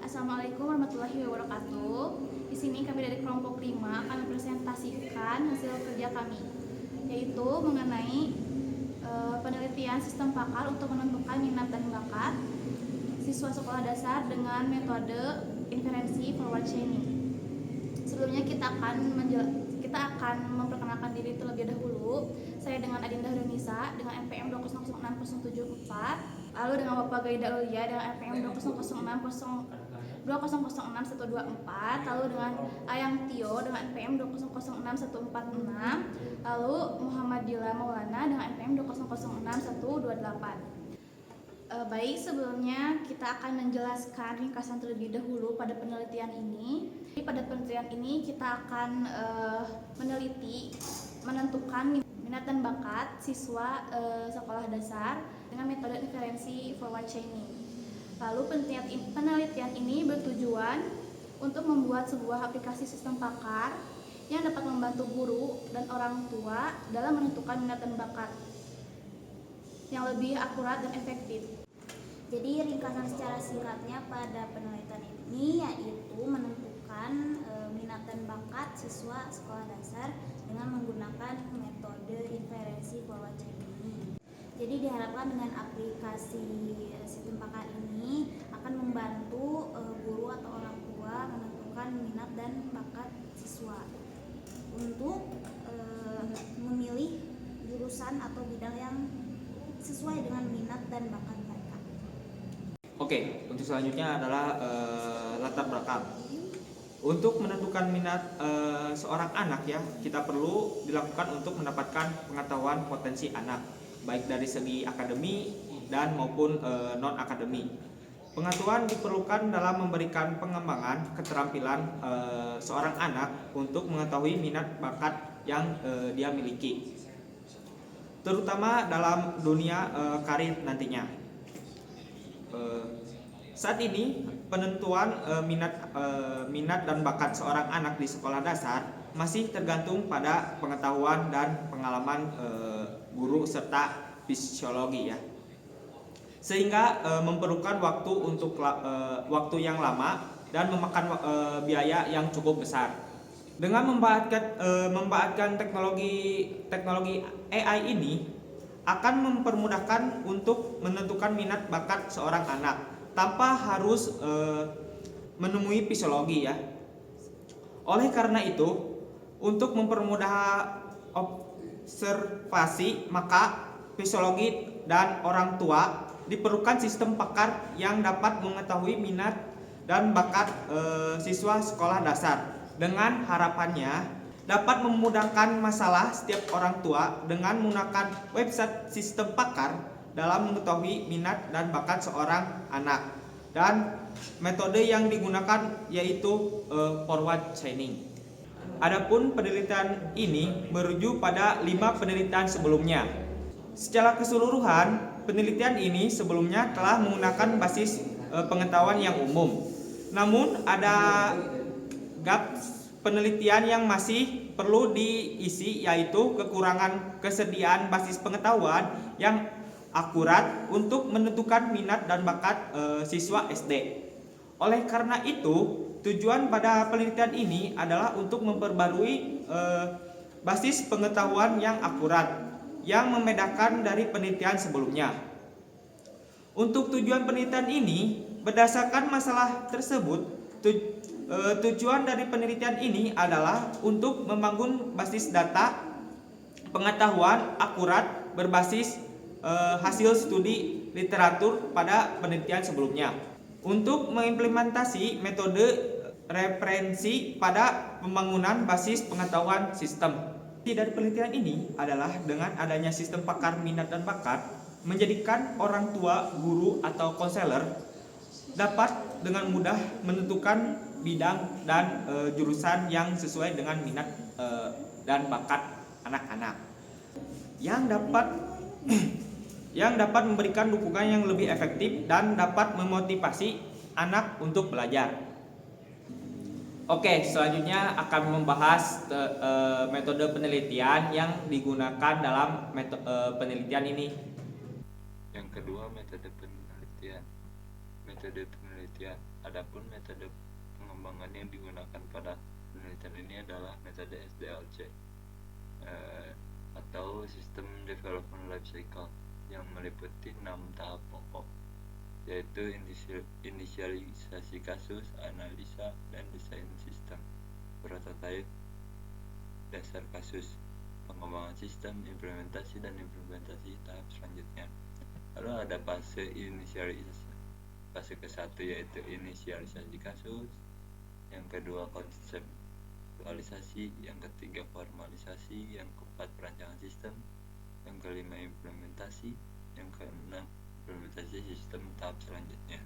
Assalamualaikum warahmatullahi wabarakatuh. Di sini kami dari kelompok 5 akan mempresentasikan hasil kerja kami, yaitu mengenai penelitian sistem pakar untuk menentukan minat dan bakat siswa sekolah dasar dengan metode inferensi forward chaining. Sebelumnya kita akan memperkenalkan diri terlebih dahulu. Saya dengan Adinda Hurnisa dengan NPM 2006074, lalu dengan Bapak Gaida Ulia dengan NPM 2006124, lalu dengan Ayang Tio dengan NPM 2006146, lalu Muhammad Dila Maulana dengan NPM 2006128. Baik, sebelumnya kita akan menjelaskan ringkasan terlebih dahulu pada penelitian ini. Pada penelitian ini kita akan menentukan minat dan bakat siswa sekolah dasar dengan metode inferensi forward chaining. Lalu penelitian ini bertujuan untuk membuat sebuah aplikasi sistem pakar yang dapat membantu guru dan orang tua dalam menentukan minat dan bakat yang lebih akurat dan efektif. Jadi ringkasan secara singkatnya pada penelitian ini yaitu menentukan minat dan bakat siswa sekolah dasar dengan menggunakan metode inferensi forward chaining. Jadi diharapkan dengan aplikasi sistem pakar ini akan membantu guru atau orang tua menentukan minat dan bakat siswa untuk memilih jurusan atau bidang yang sesuai dengan minat dan bakat mereka. Oke, untuk selanjutnya adalah latar belakang. Untuk menentukan minat seorang anak ya, kita perlu dilakukan untuk mendapatkan pengetahuan potensi anak, baik dari segi akademi dan maupun non akademi. Pengetahuan diperlukan dalam memberikan pengembangan keterampilan seorang anak untuk mengetahui minat bakat yang dia miliki, terutama dalam dunia karir nantinya. Saat ini penentuan minat dan bakat seorang anak di sekolah dasar masih tergantung pada pengetahuan dan pengalaman guru serta fisiologi ya, sehingga memerlukan waktu yang lama dan memakan biaya yang cukup besar. Dengan memanfaatkan teknologi AI ini akan mempermudahkan untuk menentukan minat bakat seorang anak tanpa harus menemui fisiologi ya. Oleh karena itu, untuk mempermudah observasi, maka fisiologi dan orang tua diperlukan sistem pakar yang dapat mengetahui minat dan bakat siswa sekolah dasar, dengan harapannya dapat memudahkan masalah setiap orang tua dengan menggunakan website sistem pakar dalam mengetahui minat dan bakat seorang anak. Dan metode yang digunakan yaitu forward chaining. Adapun penelitian ini merujuk pada 5 penelitian sebelumnya. Secara keseluruhan, penelitian ini sebelumnya telah menggunakan basis pengetahuan yang umum. Namun ada gap penelitian yang masih perlu diisi, yaitu kekurangan kesediaan basis pengetahuan yang akurat untuk menentukan minat dan bakat siswa SD. Oleh karena itu, tujuan pada penelitian ini adalah untuk memperbarui basis pengetahuan yang akurat yang membedakan dari penelitian sebelumnya. Untuk tujuan penelitian ini, berdasarkan masalah tersebut, tujuan dari penelitian ini adalah untuk membangun basis data pengetahuan akurat berbasis hasil studi literatur pada penelitian sebelumnya, untuk mengimplementasi metode referensi pada pembangunan basis pengetahuan sistem. Dari penelitian ini adalah dengan adanya sistem pakar minat dan bakat menjadikan orang tua, guru atau konselor dapat dengan mudah menentukan bidang dan jurusan yang sesuai dengan minat dan bakat anak-anak, yang dapat memberikan dukungan yang lebih efektif dan dapat memotivasi anak untuk belajar. Oke, selanjutnya akan membahas metode penelitian yang digunakan dalam penelitian ini. Yang kedua, metode penelitian. metode penelitian. Adapun metode pengembangan yang digunakan pada penelitian ini adalah metode SDLC atau System Development Life Cycle yang meliputi 6 tahap pokok, yaitu inisialisasi kasus, analisa, dan desain sistem, prototype, dasar kasus, pengembangan sistem, implementasi, dan implementasi tahap selanjutnya. Lalu ada fase inisialisasi. Fase ke-1 yaitu inisialisasi kasus, yang kedua konseptualisasi, yang ketiga formalisasi, yang keempat perancangan sistem, yang kelima implementasi, yang keenam implementasi sistem tahap selanjutnya.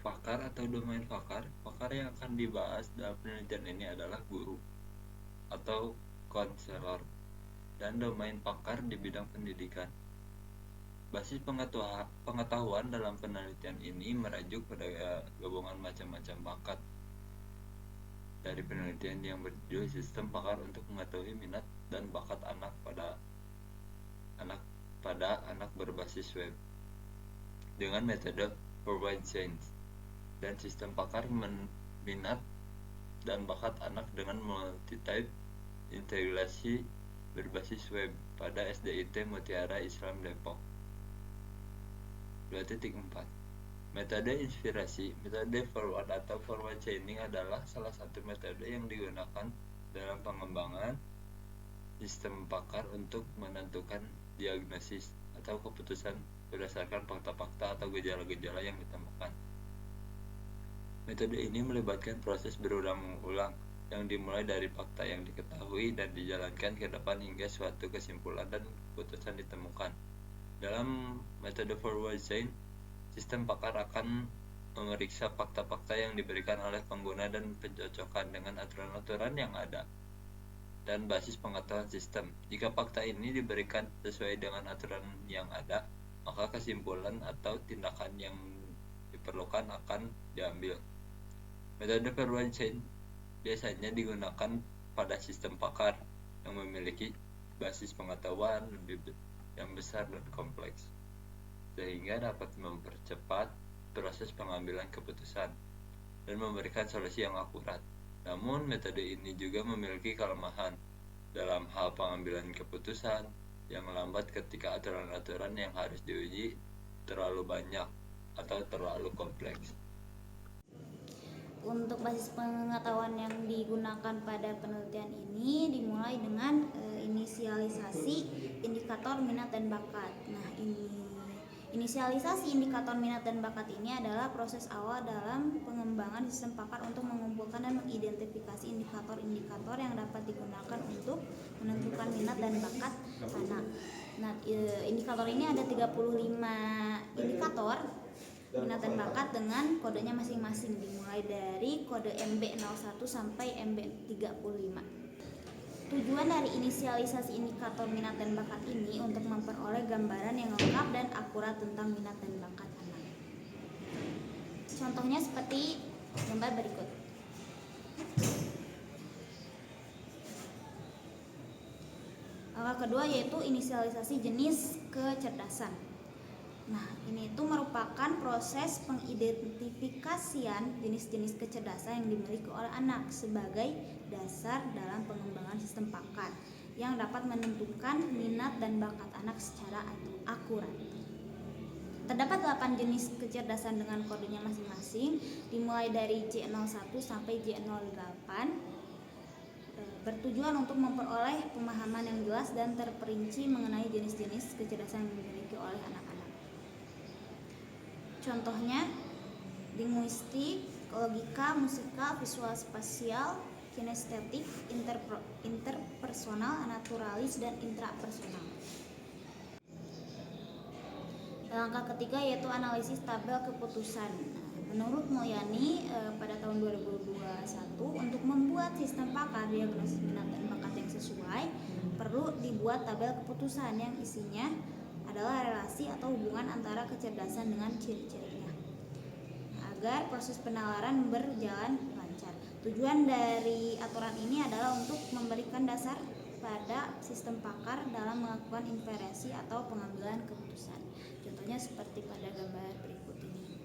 Pakar atau domain pakar yang akan dibahas dalam penelitian ini adalah guru atau konselor dan domain pakar di bidang pendidikan. Basis pengetahuan dalam penelitian ini merajuk pada gabungan macam-macam bakat dari penelitian yang berjudul Sistem Pakar untuk mengetahui minat dan bakat anak pada anak berbasis web dengan metode Forward Change, dan Sistem Pakar minat dan bakat anak dengan multi-type integrasi berbasis web pada SDIT Mutiara Islam Depok. 2.4 Metode inspirasi. Metode forward atau forward chaining adalah salah satu metode yang digunakan dalam pengembangan sistem pakar untuk menentukan diagnosis atau keputusan berdasarkan fakta-fakta atau gejala-gejala yang ditemukan. Metode ini melibatkan proses berulang-ulang yang dimulai dari fakta yang diketahui dan dijalankan ke depan hingga suatu kesimpulan dan keputusan ditemukan. Dalam metode forward chain, sistem pakar akan memeriksa fakta-fakta yang diberikan oleh pengguna dan pencocokan dengan aturan-aturan yang ada dan basis pengetahuan sistem. Jika fakta ini diberikan sesuai dengan aturan yang ada, maka kesimpulan atau tindakan yang diperlukan akan diambil. Metode forward chain biasanya digunakan pada sistem pakar yang memiliki basis pengetahuan yang besar dan kompleks, sehingga dapat mempercepat proses pengambilan keputusan dan memberikan solusi yang akurat. Namun, metode ini juga memiliki kelemahan dalam hal pengambilan keputusan yang lambat ketika aturan-aturan yang harus diuji terlalu banyak atau terlalu kompleks. Untuk basis pengetahuan yang digunakan pada penelitian ini dimulai dengan inisialisasi indikator minat dan bakat. Nah, inisialisasi indikator minat dan bakat ini adalah proses awal dalam pengembangan sistem pakar untuk mengumpulkan dan mengidentifikasi indikator-indikator yang dapat digunakan untuk menentukan minat dan bakat anak. Nah, indikator ini ada 35 indikator minat dan bakat dengan kodenya masing-masing, dimulai dari kode MB01 sampai MB35. Tujuan dari inisialisasi indikator minat dan bakat ini untuk memperoleh gambaran yang lengkap dan akurat tentang minat dan bakat anak. Contohnya seperti gambar berikut. Langkah kedua yaitu inisialisasi jenis kecerdasan. Nah, ini itu merupakan proses pengidentifikasian jenis-jenis kecerdasan yang dimiliki oleh anak sebagai dasar dalam pengembangan sistem pakar yang dapat menentukan minat dan bakat anak secara akurat. Terdapat 8 jenis kecerdasan dengan kodenya masing-masing, dimulai dari J01 sampai J08, bertujuan untuk memperoleh pemahaman yang jelas dan terperinci mengenai jenis-jenis kecerdasan yang dimiliki oleh anak-anak. Contohnya, linguistik, logika, musikal, visual spasial, kinestetik, interpersonal, naturalis, dan intrapersonal. Langkah ketiga yaitu analisis tabel keputusan. Menurut Mulyani pada tahun 2021, untuk membuat sistem pakar diagnosis minat dan bakat yang sesuai, perlu dibuat tabel keputusan yang isinya adalah relasi atau hubungan antara kecerdasan dengan ciri-cirinya agar proses penalaran berjalan lancar. Tujuan dari aturan ini adalah untuk memberikan dasar pada sistem pakar dalam melakukan inferensi atau pengambilan keputusan. Contohnya seperti pada gambar berikut ini.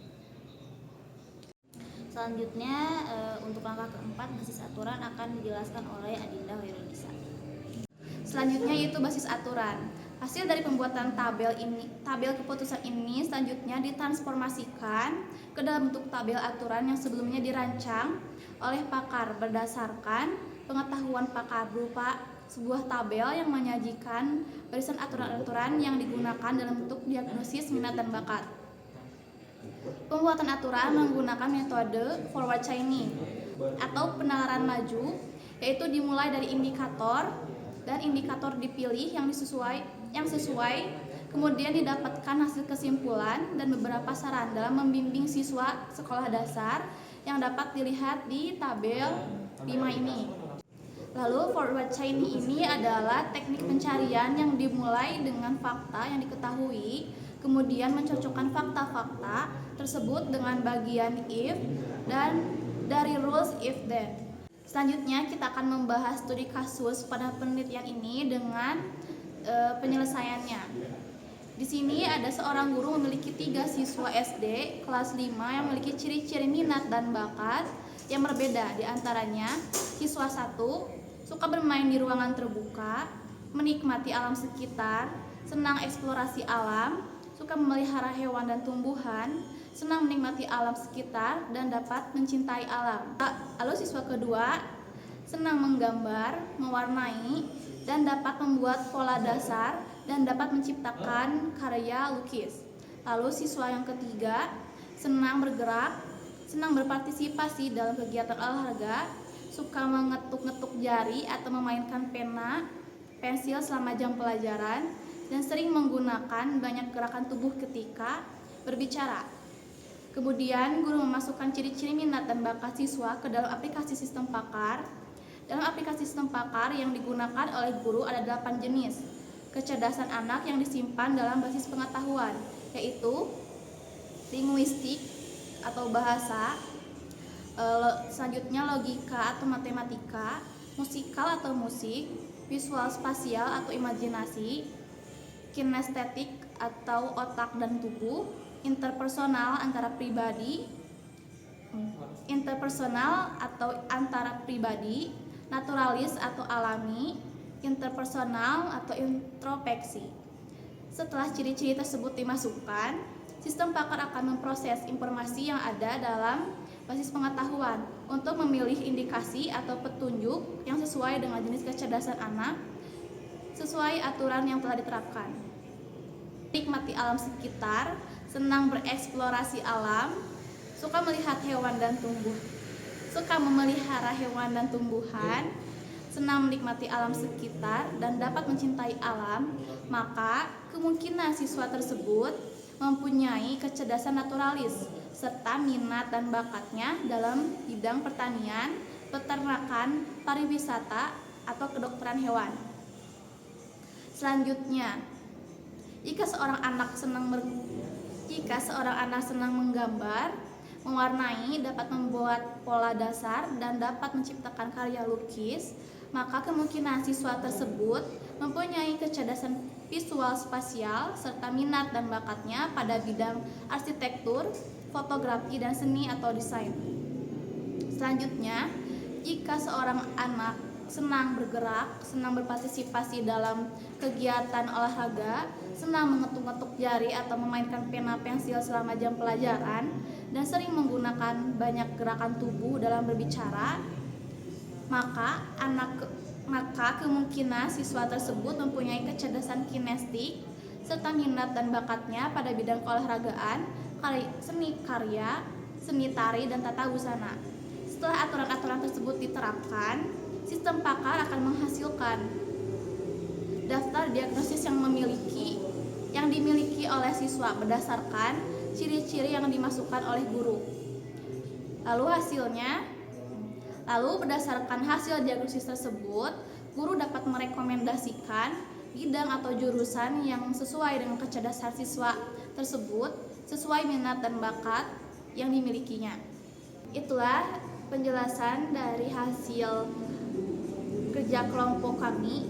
Selanjutnya untuk langkah keempat, basis aturan akan dijelaskan oleh Adinda Hoirunisa. Selanjutnya yaitu basis aturan. Hasil dari pembuatan tabel keputusan ini selanjutnya ditransformasikan ke dalam bentuk tabel aturan yang sebelumnya dirancang oleh pakar berdasarkan pengetahuan pakar berupa sebuah tabel yang menyajikan barisan aturan-aturan yang digunakan dalam bentuk diagnosis minat dan bakat. Pembuatan aturan menggunakan metode forward chaining atau penalaran maju, yaitu dimulai dari indikator dan indikator dipilih yang sesuai, kemudian didapatkan hasil kesimpulan dan beberapa saran dalam membimbing siswa sekolah dasar yang dapat dilihat di tabel 5 ini. Lalu forward chaining ini adalah teknik pencarian yang dimulai dengan fakta yang diketahui, kemudian mencocokkan fakta-fakta tersebut dengan bagian if dan dari rules if then. Selanjutnya kita akan membahas studi kasus pada penelitian ini dengan penyelesaiannya. Di sini ada seorang guru memiliki 3 siswa SD kelas 5 yang memiliki ciri-ciri minat dan bakat yang berbeda. Di antaranya siswa 1 suka bermain di ruangan terbuka, menikmati alam sekitar, senang eksplorasi alam, suka memelihara hewan dan tumbuhan, senang menikmati alam sekitar, dan dapat mencintai alam. Lalu siswa kedua senang menggambar, mewarnai, dan dapat membuat pola dasar dan dapat menciptakan karya lukis. Lalu siswa yang ketiga senang bergerak, senang berpartisipasi dalam kegiatan olahraga, suka mengetuk-ngetuk jari atau memainkan pena, pensil selama jam pelajaran, dan sering menggunakan banyak gerakan tubuh ketika berbicara. Kemudian guru memasukkan ciri-ciri minat dan bakat siswa ke dalam aplikasi sistem pakar. Dalam aplikasi sistem pakar yang digunakan oleh guru ada 8 jenis kecerdasan anak yang disimpan dalam basis pengetahuan, yaitu linguistik atau bahasa, selanjutnya logika atau matematika, musikal atau musik, visual spasial atau imajinasi, kinestetik atau otak dan tubuh, interpersonal atau antara pribadi, naturalis atau alami, interpersonal atau introspeksi. Setelah ciri-ciri tersebut dimasukkan, sistem pakar akan memproses informasi yang ada dalam basis pengetahuan untuk memilih indikasi atau petunjuk yang sesuai dengan jenis kecerdasan anak sesuai aturan yang telah diterapkan. Nikmati alam sekitar, senang bereksplorasi alam, suka melihat hewan dan suka memelihara hewan dan tumbuhan, senang menikmati alam sekitar, dan dapat mencintai alam, maka kemungkinan siswa tersebut mempunyai kecerdasan naturalis serta minat dan bakatnya dalam bidang pertanian, peternakan, pariwisata, atau kedokteran hewan. Selanjutnya, jika seorang anak senang menggambar, mewarnai, dapat membuat pola dasar, dan dapat menciptakan karya lukis, maka kemungkinan siswa tersebut mempunyai kecerdasan visual spasial serta minat dan bakatnya pada bidang arsitektur, fotografi, dan seni atau desain. Selanjutnya, jika seorang anak senang bergerak, senang berpartisipasi dalam kegiatan olahraga, senang mengetuk-ngetuk jari atau memainkan pena pensil selama jam pelajaran, dan sering menggunakan banyak gerakan tubuh dalam berbicara, maka kemungkinan siswa tersebut mempunyai kecerdasan kinestik serta minat dan bakatnya pada bidang keolahragaan, seni karya, seni tari, dan tata busana. Setelah aturan-aturan tersebut diterapkan, sistem pakar akan menghasilkan daftar diagnosis yang dimiliki oleh siswa berdasarkan ciri-ciri yang dimasukkan oleh guru. Lalu berdasarkan hasil diagnosis tersebut, guru dapat merekomendasikan bidang atau jurusan yang sesuai dengan kecerdasan siswa tersebut, sesuai minat dan bakat yang dimilikinya. Itulah penjelasan dari hasil kerja kelompok kami.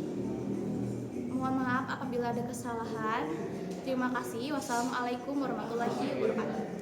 Mohon maaf apabila ada kesalahan. Terima kasih. Wassalamualaikum warahmatullahi wabarakatuh.